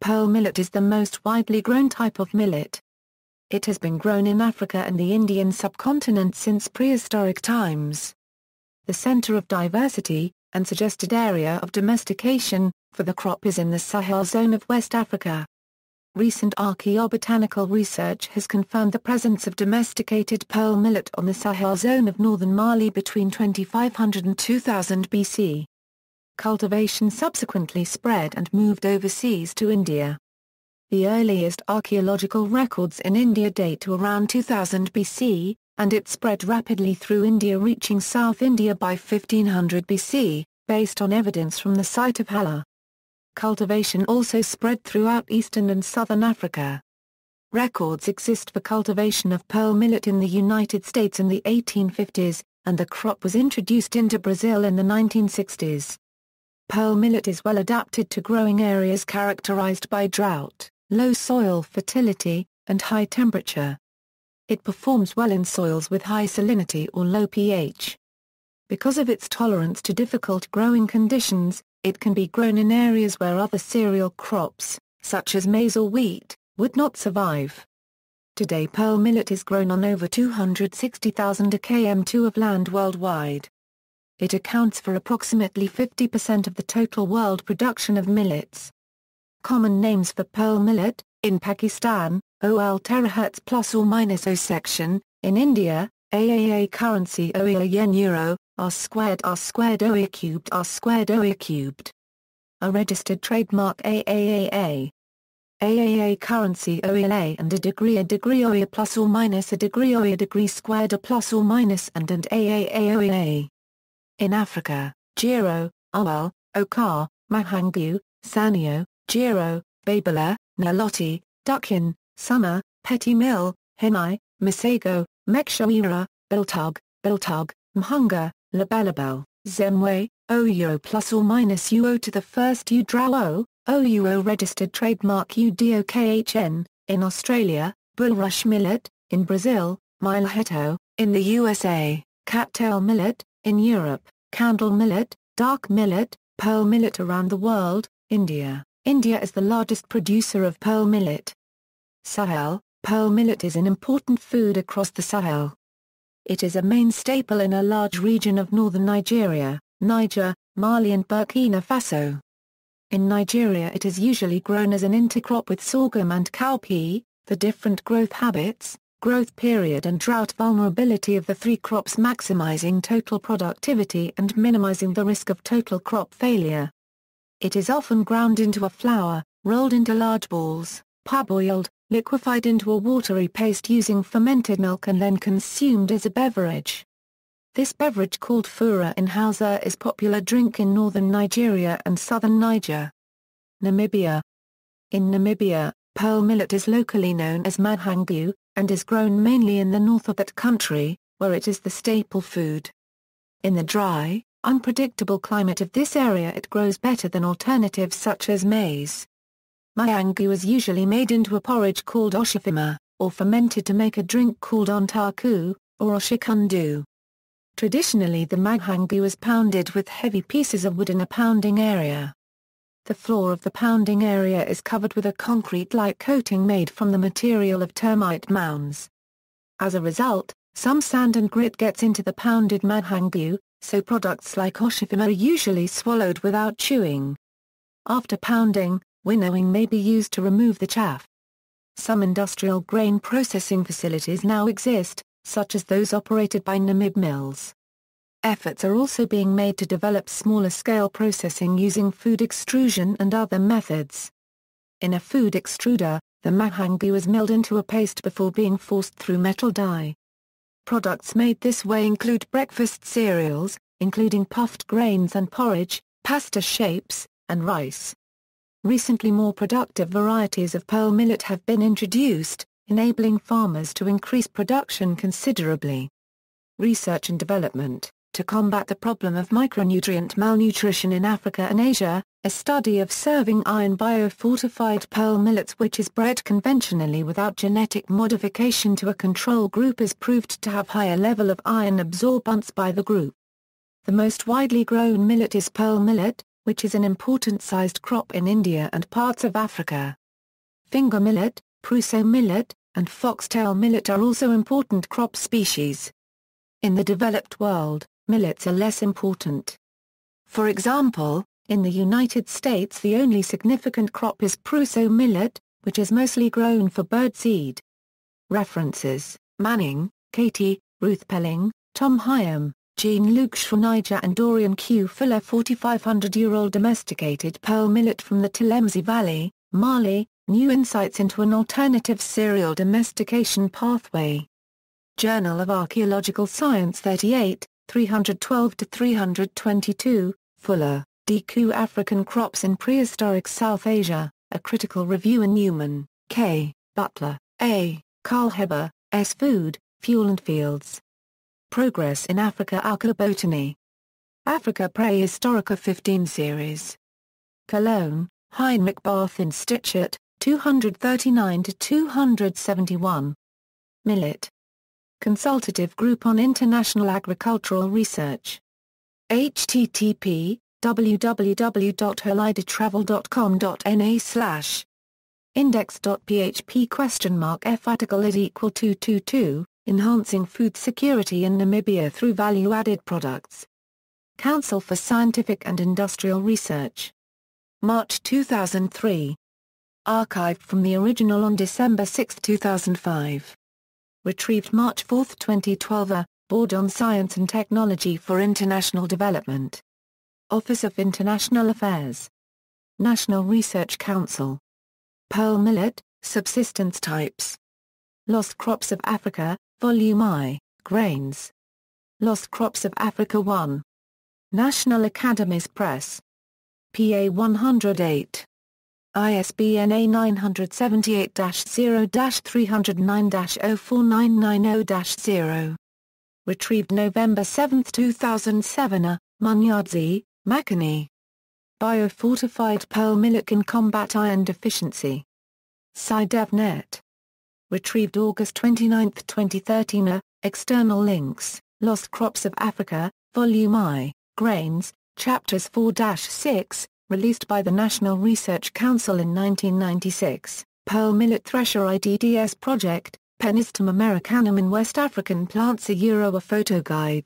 Pearl millet is the most widely grown type of millet. It has been grown in Africa and the Indian subcontinent since prehistoric times. The center of diversity, and suggested area of domestication, for the crop is in the Sahel zone of West Africa. Recent archaeobotanical research has confirmed the presence of domesticated pearl millet on the Sahel zone of northern Mali between 2500 and 2000 BC. Cultivation subsequently spread and moved overseas to India. The earliest archaeological records in India date to around 2000 BC, and it spread rapidly through India, reaching South India by 1500 BC, based on evidence from the site of Hallur. Cultivation also spread throughout eastern and southern Africa. Records exist for cultivation of pearl millet in the United States in the 1850s, and the crop was introduced into Brazil in the 1960s. Pearl millet is well adapted to growing areas characterized by drought, low soil fertility, and high temperature. It performs well in soils with high salinity or low pH. Because of its tolerance to difficult growing conditions, it can be grown in areas where other cereal crops, such as maize or wheat, would not survive. Today pearl millet is grown on over 260,000 km2 of land worldwide. It accounts for approximately 50% of the total world production of millets. Common names for pearl millet: in Pakistan, ol terahertz plus or minus O section; in India, AAA currency OIA yen euro, R squared OIA cubed R squared OIA cubed. A registered trademark AAAA. AAA currency OIA and a degree OIA plus or minus a degree OIA degree squared A plus or minus and AAA OIA. In Africa, Giro, Awel, Okar, Mahangu, Sanio, Giro, Babala, Naloti, Dukin, Summer, Petty Mill, Hinai, Masego, Mekshawira, Biltug, Mhunga, Labelabel, Zemwe, Ouyo plus or minus UO to the first Udrao, Ouyo registered trademark UDOKHN, in Australia, Bulrush millet, in Brazil, Milheto, in the USA, cattail millet, in Europe, candle millet, dark millet, pearl millet around the world, India. India is the largest producer of pearl millet. Sahel, pearl millet is an important food across the Sahel. It is a main staple in a large region of northern Nigeria, Niger, Mali and Burkina Faso. In Nigeria it is usually grown as an intercrop with sorghum and cowpea. The different growth habits, growth period and drought vulnerability of the three crops maximizing total productivity and minimizing the risk of total crop failure. It is often ground into a flour, rolled into large balls, parboiled, liquefied into a watery paste using fermented milk and then consumed as a beverage. This beverage, called fura in Hausa, is popular drink in northern Nigeria and southern Niger. Namibia. In Namibia, pearl millet is locally known as mahangu, and is grown mainly in the north of that country, where it is the staple food. In the dry, unpredictable climate of this area it grows better than alternatives such as maize. Mahangu is usually made into a porridge called oshifima, or fermented to make a drink called ontaku, or oshikundu. Traditionally the mahangu is pounded with heavy pieces of wood in a pounding area. The floor of the pounding area is covered with a concrete-like coating made from the material of termite mounds. As a result, some sand and grit gets into the pounded mahangu, so products like oshifima are usually swallowed without chewing. After pounding, winnowing may be used to remove the chaff. Some industrial grain processing facilities now exist, such as those operated by Namib mills. Efforts are also being made to develop smaller-scale processing using food extrusion and other methods. In a food extruder, the mahangu is milled into a paste before being forced through metal die. Products made this way include breakfast cereals, including puffed grains and porridge, pasta shapes, and rice. Recently more productive varieties of pearl millet have been introduced, enabling farmers to increase production considerably. Research and development. To combat the problem of micronutrient malnutrition in Africa and Asia, a study of serving iron biofortified pearl millets which is bred conventionally without genetic modification to a control group is proved to have higher level of iron absorbance by the group. The most widely grown millet is pearl millet, which is an important sized crop in India and parts of Africa. Finger millet, Prusso millet, and foxtail millet are also important crop species. In the developed world, millets are less important. For example, in the United States the only significant crop is Prusso millet, which is mostly grown for birdseed. References: Manning, Katie, Ruth Pelling, Tom Hyam, Jean-Luc Schweineiger and Dorian Q. Fuller. 4,500-year-old domesticated pearl millet from the Tilemsi Valley, Mali, new insights into an alternative cereal domestication pathway. Journal of Archaeological Science 38, 312-322, Fuller, D.Q. African Crops in Prehistoric South Asia, A Critical Review in Newman, K., Butler, A., Carl Heber, S. Food, Fuel and Fields. Progress in Africa Archaeobotany. Africa Prehistorica 15 Series. Cologne, Heinrich Barth Institute, 239-271. Millet. Consultative Group on International Agricultural Research. http www.holidatravel.com.na/ index.php F article = 222, Enhancing Food Security in Namibia Through Value-Added Products. Council for Scientific and Industrial Research. March 2003. Archived from the original on December 6, 2005. Retrieved March 4, 2012. Board on Science and Technology for International Development. Office of International Affairs. National Research Council. Pearl millet, subsistence types. Lost Crops of Africa, Volume I, Grains. Lost Crops of Africa 1. National Academies Press. PA 108. ISBN A978-0-309-04990-0. Retrieved November 7, 2007. Munyadzi, Makani. Biofortified pearl millet can combat iron deficiency. SciDevNet. Retrieved August 29, 2013. External links, Lost Crops of Africa, Volume I, Grains, Chapters 4-6, released by the National Research Council in 1996, Pearl Millet Thresher IDDS Project, Pennisetum Americanum in West African Plants. A photo guide.